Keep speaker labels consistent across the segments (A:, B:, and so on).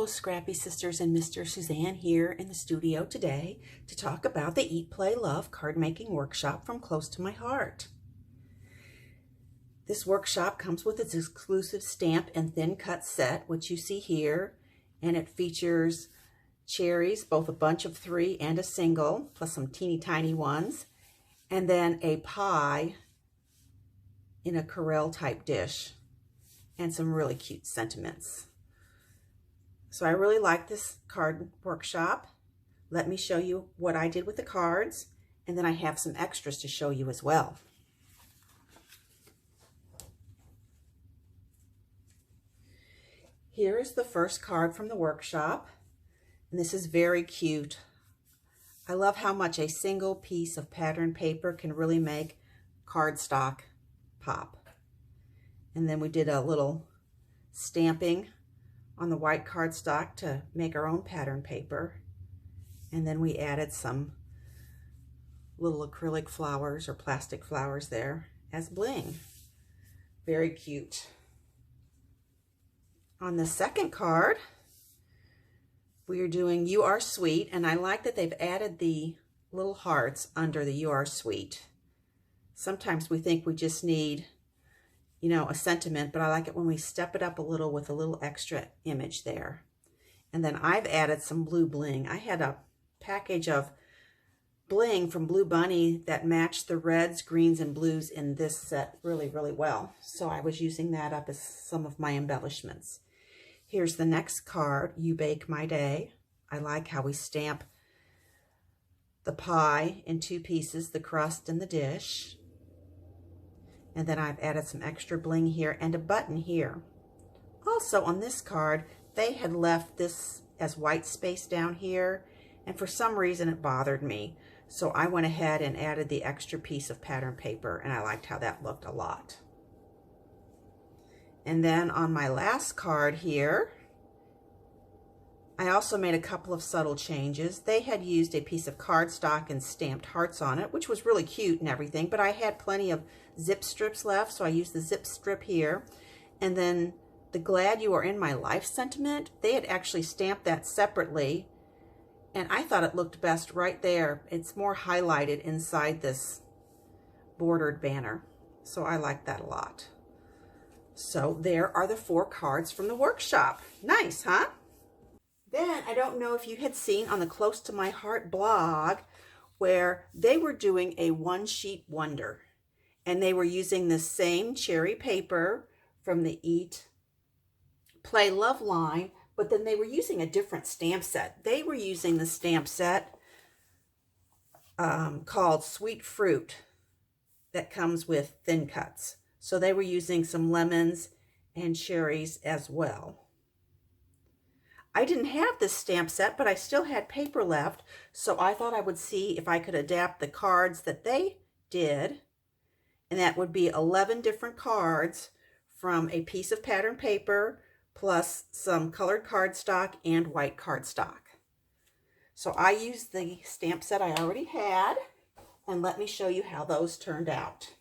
A: Hello, Scrappy Sisters and Mr. Suzanne here in the studio today to talk about the Eat, Play, Love card making workshop from Close to My Heart. This workshop comes with its exclusive stamp and thin cut set, which you see here, and it features cherries, both a bunch of 3 and a single, plus some teeny tiny ones, and then a pie in a Corelle type dish, and some really cute sentiments. So I really like this card workshop. Let me show you what I did with the cards, and then I have some extras to show you as well. Here is the first card from the workshop, and this is very cute. I love how much a single piece of pattern paper can really make cardstock pop. And then we did a little stamping on the white cardstock to make our own pattern paper. And then we added some little acrylic flowers or plastic flowers there as bling. Very cute. On the second card, we are doing You Are Sweet, and I like that they've added the little hearts under the You Are Sweet. Sometimes we think we just need, you know, a sentiment, but I like it when we step it up a little with a little extra image there. And then I've added some blue bling. I had a package of bling from Blue Bunny that matched the reds, greens, and blues in this set really, really well. So I was using that up as some of my embellishments. Here's the next card, You Bake My Day. I like how we stamp the pie in 2 pieces, the crust and the dish. And then I've added some extra bling here and a button here. Also on this card, they had left this as white space down here, and for some reason it bothered me. So I went ahead and added the extra piece of pattern paper, and I liked how that looked a lot. And then on my last card here, I also made a couple of subtle changes. They had used a piece of cardstock and stamped hearts on it, which was really cute and everything, but I had plenty of zip strips left, so I used the zip strip here. And then the Glad You Are in My Life sentiment, they had actually stamped that separately, and I thought it looked best right there. It's more highlighted inside this bordered banner, so I like that a lot. So there are the 4 cards from the workshop. Nice, huh? Then, I don't know if you had seen on the Close to My Heart blog where they were doing a one-sheet wonder. And they were using the same cherry paper from the Eat, Play, Love line, but then they were using a different stamp set. They were using the stamp set called Sweet Fruit that comes with thin cuts. So they were using some lemons and cherries as well. I didn't have this stamp set, but I still had paper left, so I thought I would see if I could adapt the cards that they did, and that would be 11 different cards from a piece of pattern paper plus some colored cardstock and white cardstock. So I used the stamp set I already had, and let me show you how those turned out.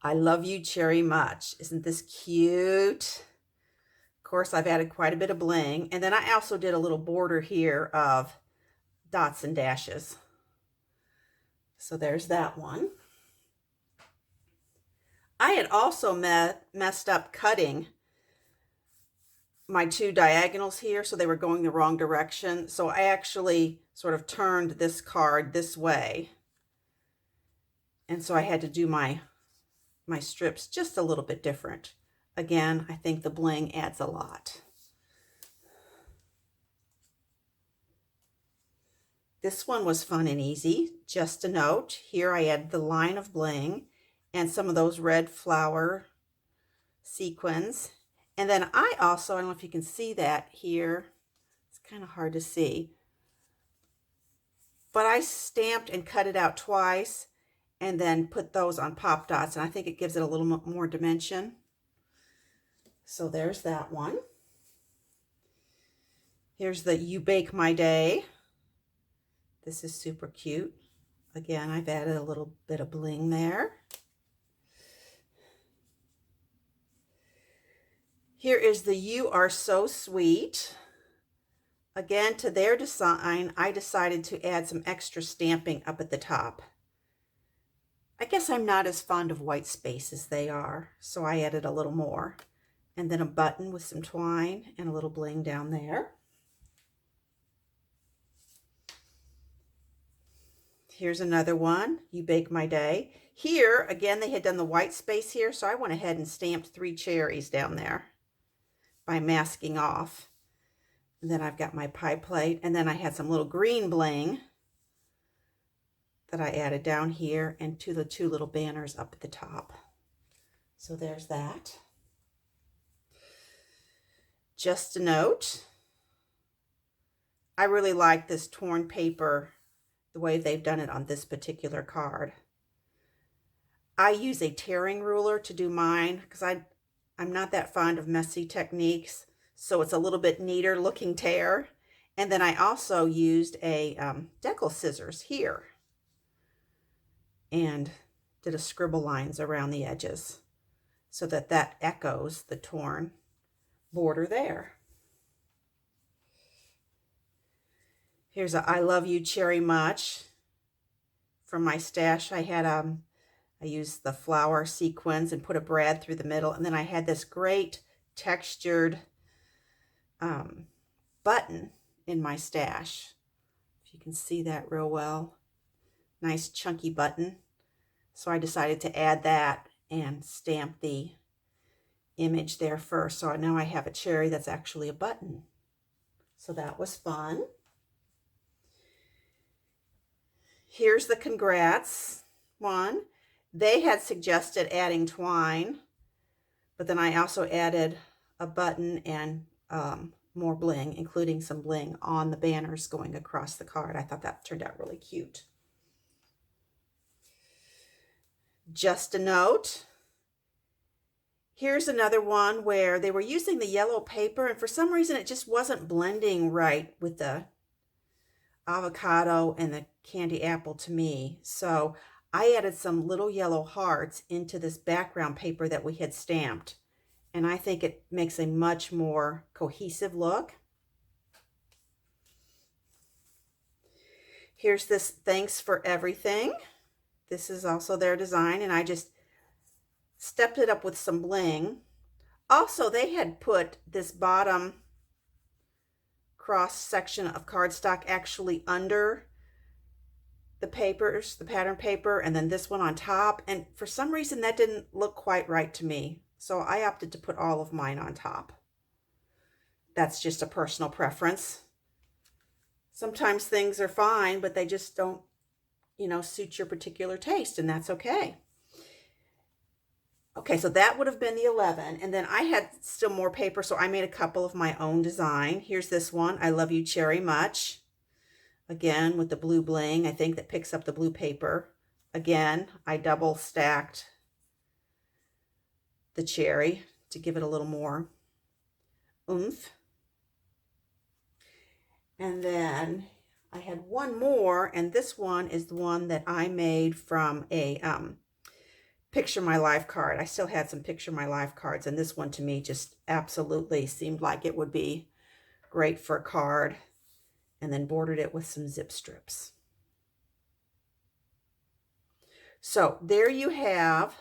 A: I love you, Cherry Much. Isn't this cute? Of course, I've added quite a bit of bling, and then I also did a little border here of dots and dashes. So there's that one. I had also messed up cutting my 2 diagonals here, so they were going the wrong direction. So I actually sort of turned this card this way. And so I had to do my strips just a little bit different. Again, I think the bling adds a lot. This one was fun and easy. Just a note, here I added the line of bling and some of those red flower sequins. And then I also, I don't know if you can see that here, it's kind of hard to see, but I stamped and cut it out twice and then put those on pop dots, and I think it gives it a little more dimension. So there's that one. Here's the You Bake My Day. This is super cute. Again, I've added a little bit of bling there. Here is the You Are So Sweet. Again, to their design, I decided to add some extra stamping up at the top. I guess I'm not as fond of white space as they are, so I added a little more. And then a button with some twine and a little bling down there. Here's another one, You Bake My Day. Here, again, they had done the white space here, so I went ahead and stamped 3 cherries down there by masking off. And then I've got my pie plate, and then I had some little green bling that I added down here and to the 2 little banners up at the top. So there's that. Just a note, I really like this torn paper, the way they've done it on this particular card. I use a tearing ruler to do mine because I'm not that fond of messy techniques, so it's a little bit neater looking tear. And then I also used a decal scissors here and did a scribble lines around the edges so that that echoes the torn border there. Here's a I Love You Cherry Much. From my stash, I had I used the flower sequins and put a brad through the middle, and then I had this great textured button in my stash. If you can see that real well. Nice chunky button. So I decided to add that and stamp the image there first. So now I have a cherry that's actually a button. So that was fun. Here's the congrats one. They had suggested adding twine, but then I also added a button and more bling, including some bling on the banners going across the card. I thought that turned out really cute. Just a note. Here's another one where they were using the yellow paper, and for some reason it just wasn't blending right with the avocado and the candy apple to me. So I added some little yellow hearts into this background paper that we had stamped, and I think it makes a much more cohesive look. Here's this Thanks for Everything. This is also their design, and I just stepped it up with some bling. Also, they had put this bottom cross section of cardstock actually under the papers, the pattern paper, and then this one on top. And for some reason that didn't look quite right to me. So I opted to put all of mine on top. That's just a personal preference. Sometimes things are fine, but they just don't, suit your particular taste, and that's okay. Okay, so that would have been the 11. And then I had still more paper, so I made a couple of my own design. Here's this one, I Love You Cherry Much. Again, with the blue bling, I think that picks up the blue paper. Again, I double stacked the cherry to give it a little more oomph. And then I had one more, and this one is the one that I made from a Picture My Life card. I still had some Picture My Life cards, and this one to me just absolutely seemed like it would be great for a card, and then bordered it with some zip strips. So there you have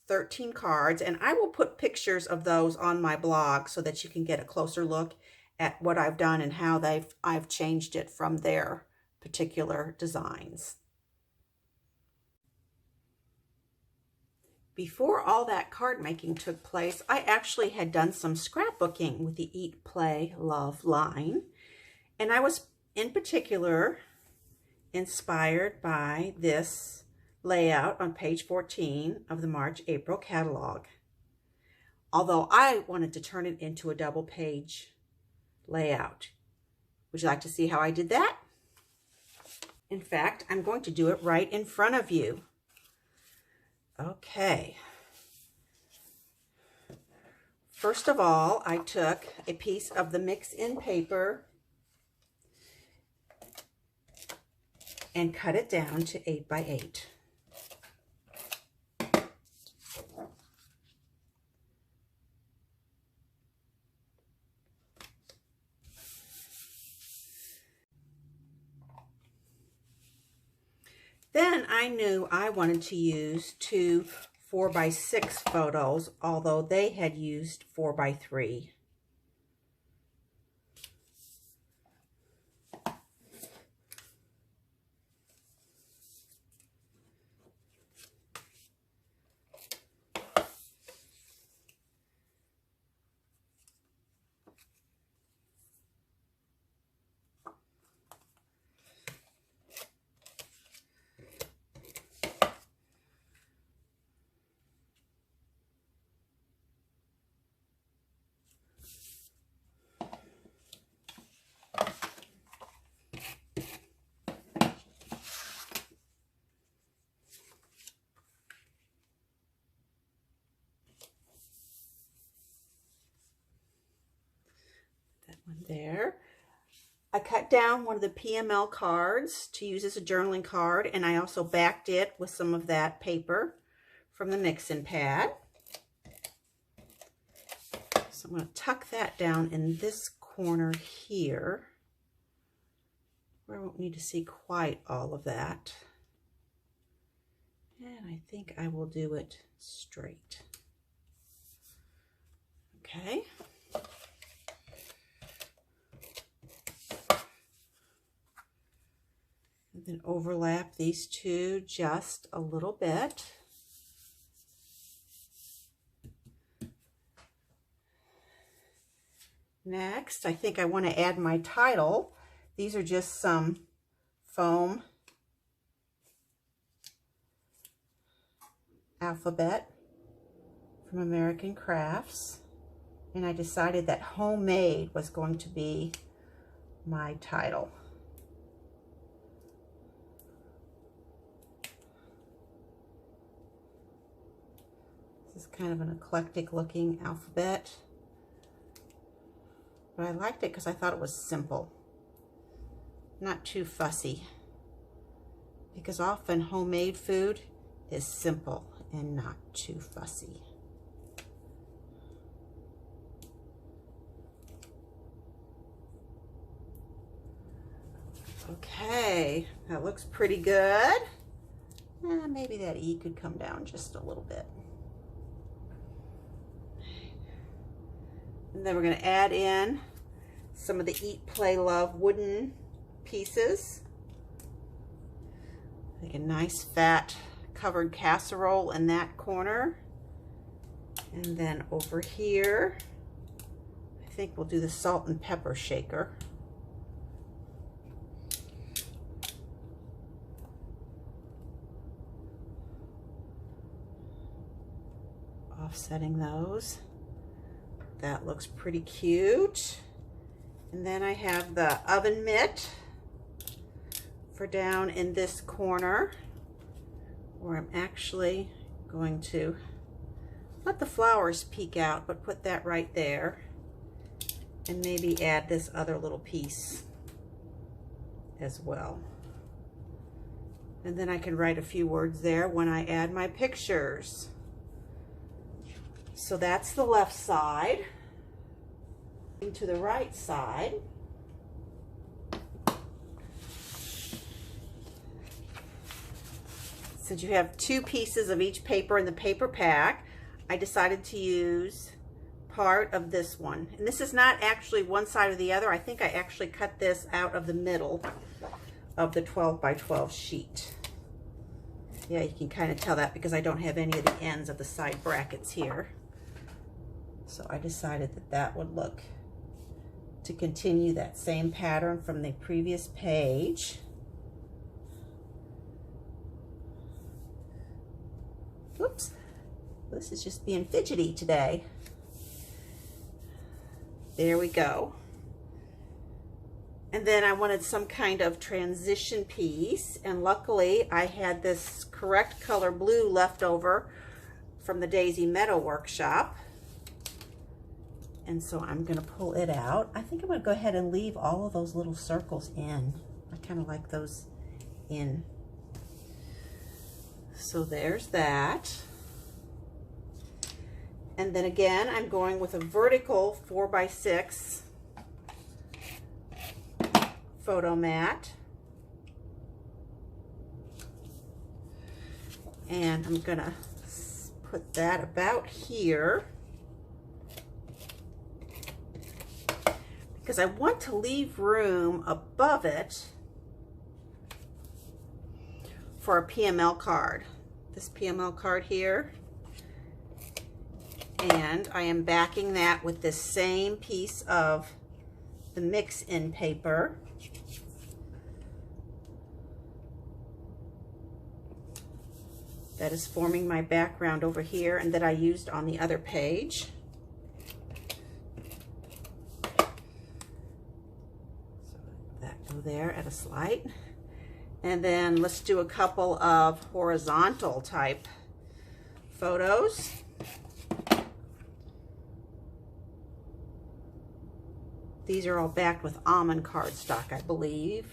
A: 13 cards, and I will put pictures of those on my blog so that you can get a closer look at what I've done and how I've changed it from their particular designs. Before all that card making took place, I actually had done some scrapbooking with the Eat, Play, Love line. And I was in particular inspired by this layout on page 14 of the March-April catalog. Although I wanted to turn it into a double page layout. Would you like to see how I did that? In fact, I'm going to do it right in front of you. Okay. First of all, I took a piece of the mix-in paper and cut it down to 8 by 8. Then I knew I wanted to use 2 4x6 photos, although they had used 4x3. There. I cut down one of the PML cards to use as a journaling card, and I also backed it with some of that paper from the mix-in pad. So I'm going to tuck that down in this corner here, where I won't need to see quite all of that. And I think I will do it straight. Okay. And then overlap these two just a little bit. Next, I think I want to add my title. These are just some foam alphabet from American Crafts. And I decided that homemade was going to be my title. This is kind of an eclectic looking alphabet, but I liked it because I thought it was simple, not too fussy, because often homemade food is simple and not too fussy. Okay, that looks pretty good. Maybe that E could come down just a little bit. And then we're going to add in some of the Eat, Play, Love wooden pieces. Like a nice fat covered casserole in that corner. And then over here, I think we'll do the salt and pepper shaker. Offsetting those. That looks pretty cute. And then I have the oven mitt for down in this corner, where I'm actually going to let the flowers peek out, but put that right there. And maybe add this other little piece as well. And then I can write a few words there when I add my pictures. So that's the left side. To the right side. Since you have 2 pieces of each paper in the paper pack, I decided to use part of this one. And this is not actually one side or the other. I think I actually cut this out of the middle of the 12 by 12 sheet. Yeah, you can kind of tell that because I don't have any of the ends of the side brackets here. So I decided that that would look to continue that same pattern from the previous page. Oops, this is just being fidgety today. There we go. And then I wanted some kind of transition piece, and luckily I had this correct color blue left over from the Daisy Meadow workshop. And so I'm going to pull it out. I think I'm going to go ahead and leave all of those little circles in. I kind of like those in. So there's that. And then again, I'm going with a vertical 4x6 photo mat. And I'm gonna put that about here because I want to leave room above it for a PML card. This PML card here. And I am backing that with this same piece of the mix-in paper. That is forming my background over here and that I used on the other page. So that go there at a slide. And then let's do a couple of horizontal type photos. These are all backed with almond cardstock, I believe.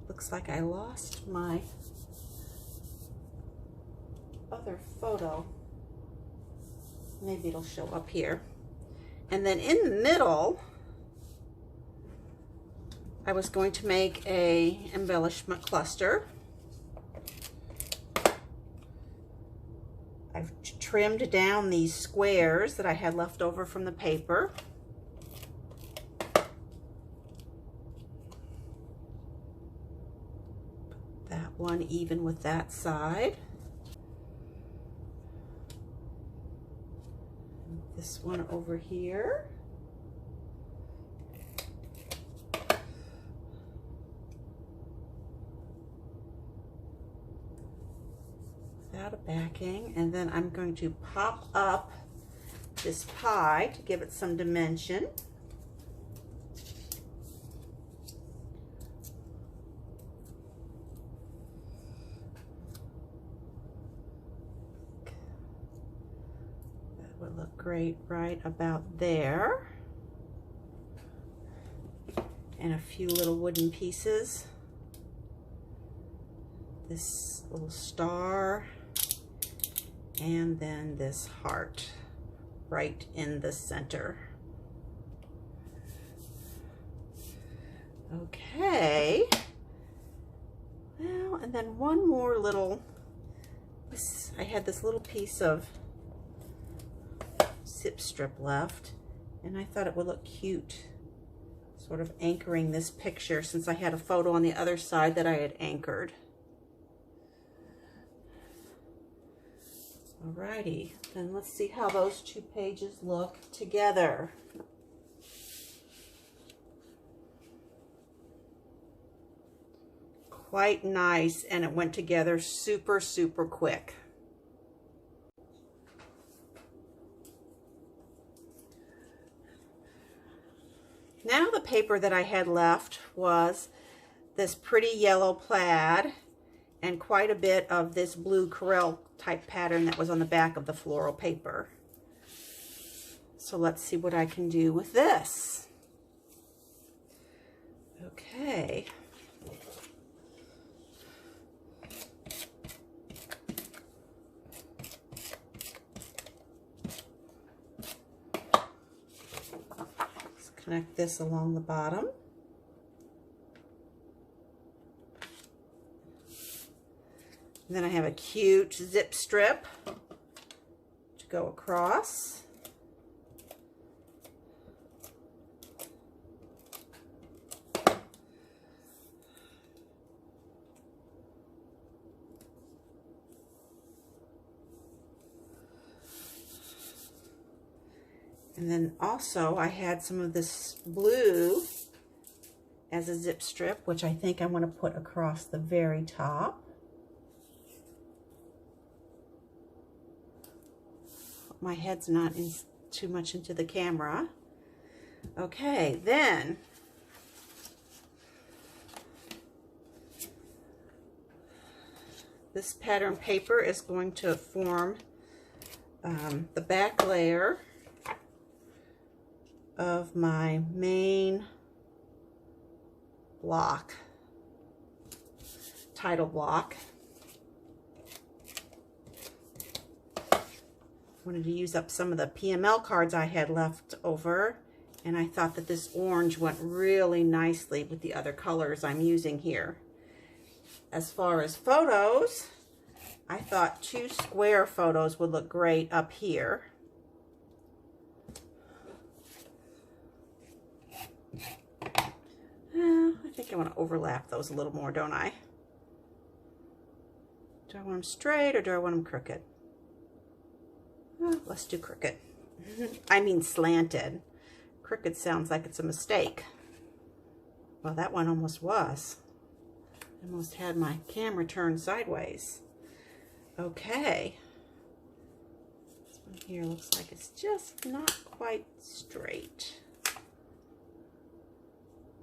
A: Looks like I lost my other photo. Maybe it'll show up here. And then in the middle, I was going to make a embellishment cluster. I've trimmed down these squares that I had left over from the paper. Put that one even with that side. This one over here. Without a backing, and then I'm going to pop up this pie to give it some dimension. That would look great right about there. And a few little wooden pieces. This little star. And then this heart right in the center. Okay. Well, and then one more little, I had this little piece of zip strip left, and I thought it would look cute, sort of anchoring this picture since I had a photo on the other side that I had anchored. Alrighty, then let's see how those two pages look together. Quite nice, and it went together super, super quick. Now the paper that I had left was this pretty yellow plaid and quite a bit of this blue Corel type pattern that was on the back of the floral paper. So let's see what I can do with this. Okay. Let's connect this along the bottom. And then I have a cute zip strip to go across. And then also I had some of this blue as a zip strip, which I think I want to put across the very top. My head's not in too much into the camera. Okay, then this pattern paper is going to form the back layer of my main block, title block. wanted to use up some of the PML cards I had left over, and I thought that this orange went really nicely with the other colors I'm using here. As far as photos, I thought 2 square photos would look great up here. I think I want to overlap those a little more, don't I? Do I want them straight or do I want them crooked? Let's do crooked. I mean slanted. Crooked sounds like it's a mistake. Well, that one almost was. I almost had my camera turned sideways. Okay. This one here looks like it's just not quite straight,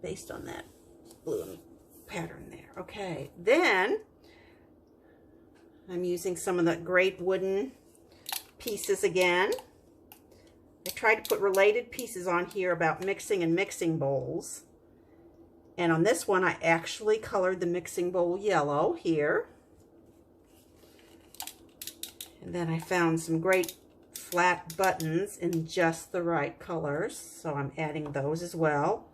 A: based on that blue pattern there. Okay, then I'm using some of the great wooden pieces again. I tried to put related pieces on here about mixing and mixing bowls. And on this one, I actually colored the mixing bowl yellow here. And then I found some great flat buttons in just the right colors, so I'm adding those as well.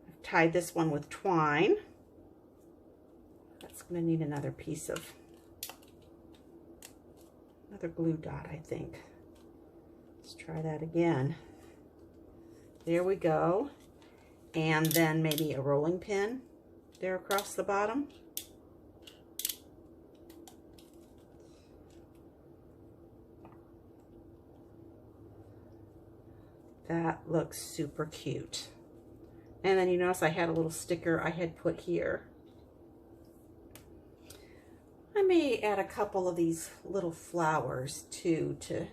A: I've tied this one with twine. That's going to need another piece of, another glue dot, I think. Let's try that again. There we go. And then maybe a rolling pin there across the bottom. That looks super cute. And then you notice I had a little sticker I had put here. I may add a couple of these little flowers too, to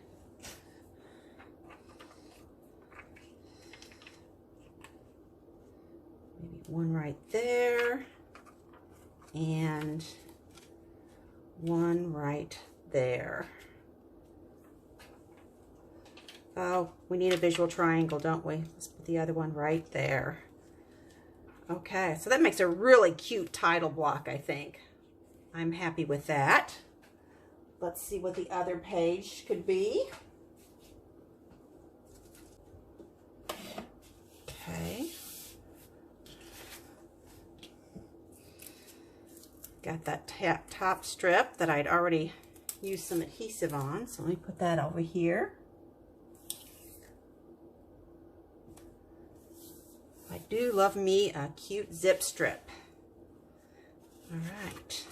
A: maybe one right there and one right there. Oh, we need a visual triangle, don't we? Let's put the other one right there. Okay, so that makes a really cute title block, I think. I'm happy with that. Let's see what the other page could be. Okay. Got that top strip that I'd already used some adhesive on, so let me put that over here. I do love me a cute zip strip. All right.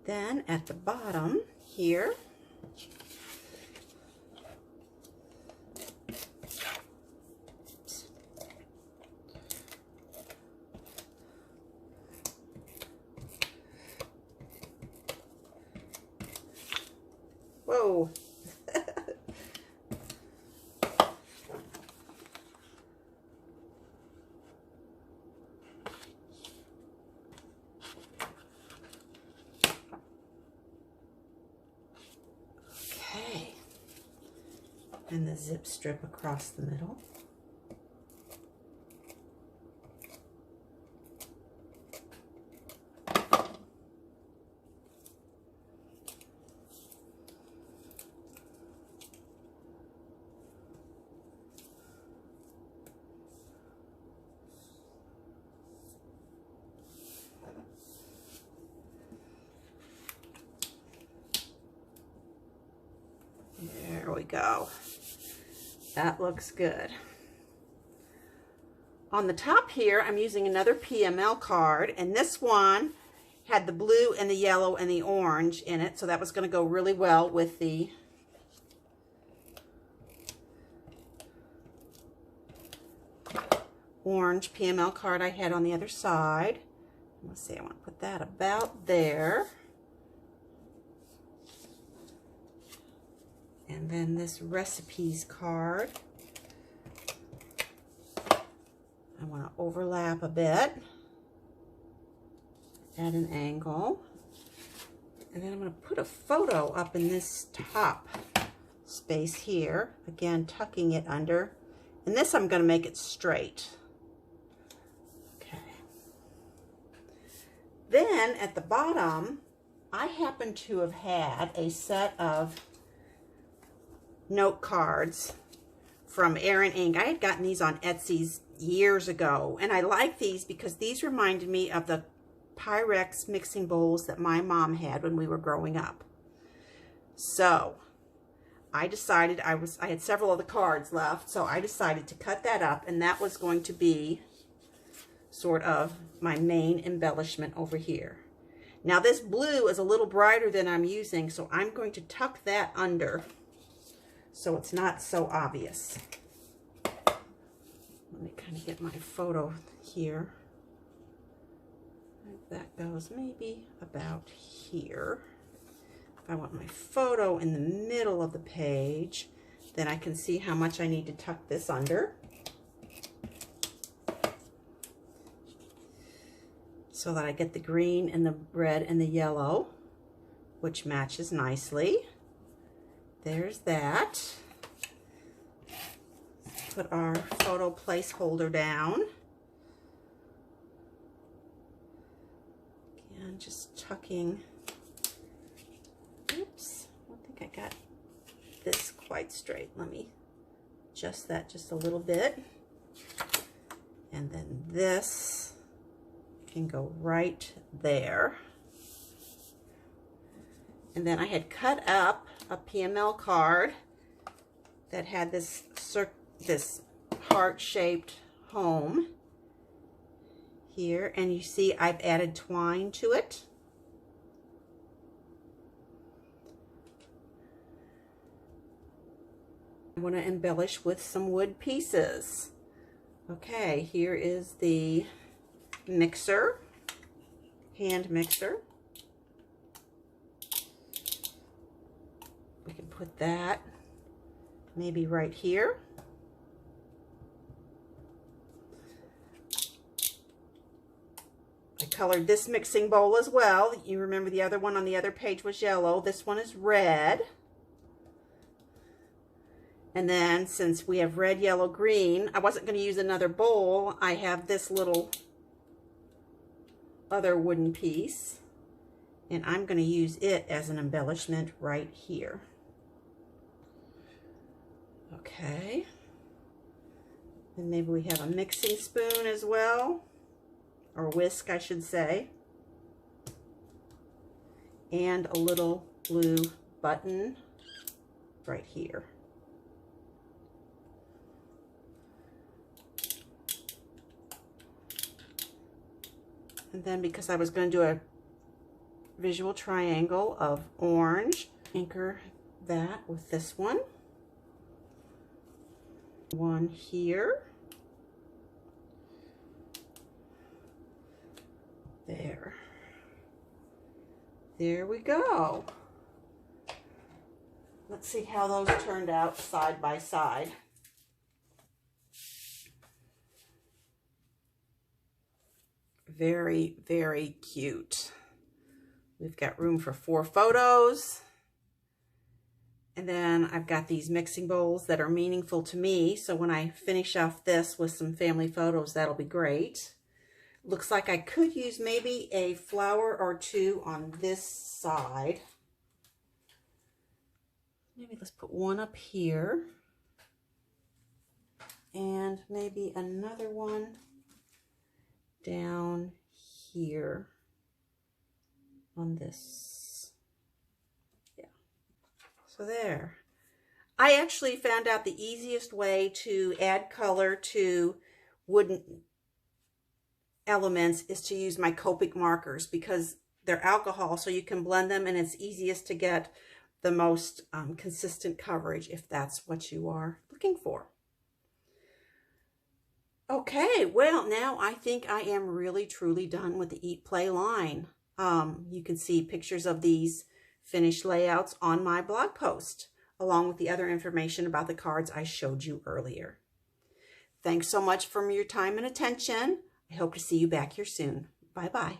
A: Then at the bottom here, oops. Whoa. And the zip strip across the middle. There we go. That looks good. On the top here, I'm using another PML card, and this one had the blue and the yellow and the orange in it, so that was going to go really well with the orange PML card I had on the other side. Let's see, I want to put that about there. And then this recipes card, I want to overlap a bit at an angle. And then I'm going to put a photo up in this top space here, again tucking it under. And this I'm going to make it straight. Okay. Then at the bottom, I happen to have had a set of note cards from Erin Ink. I had gotten these on Etsy's years ago, and I like these because these reminded me of the Pyrex mixing bowls that my mom had when we were growing up. So I decided I had several of the cards left, so I decided to cut that up, and that was going to be sort of my main embellishment over here. Now this blue is a little brighter than I'm using, so I'm going to tuck that under so it's not so obvious. Let me kind of get my photo here. That goes maybe about here. If I want my photo in the middle of the page, then I can see how much I need to tuck this under, so that I get the green and the red and the yellow, which matches nicely. There's that. Put our photo placeholder down. Again, just tucking. Oops, I don't think I got this quite straight. Let me adjust that just a little bit. And then this can go right there. And then I had cut up a PML card that had this heart-shaped home here, and you see I've added twine to it. I want to embellish with some wood pieces. Okay, here is the mixer, hand mixer. We can put that maybe right here. I colored this mixing bowl as well. You remember the other one on the other page was yellow. This one is red. And then since we have red, yellow, green, I wasn't going to use another bowl. I have this little other wooden piece, and I'm going to use it as an embellishment right here. Okay, and maybe we have a mixing spoon as well, or whisk I should say, and a little blue button right here. And then because I was going to do a visual triangle of orange, anchor that with this one. One here. There. There we go. Let's see how those turned out side by side. Very, very cute. We've got room for 4 photos. And then I've got these mixing bowls that are meaningful to me. So when I finish off this with some family photos, that'll be great. Looks like I could use maybe a flower or 2 on this side. Maybe let's put one up here. And maybe another one down here on this. Yeah. So there. I actually found out the easiest way to add color to wooden elements is to use my Copic markers, because they're alcohol, so you can blend them and it's easiest to get the most consistent coverage if that's what you are looking for. Okay, well, now I think I am really truly done with the Eat Play line. You can see pictures of these finished layouts on my blog post, along with the other information about the cards I showed you earlier. Thanks so much for your time and attention. I hope to see you back here soon. Bye-bye.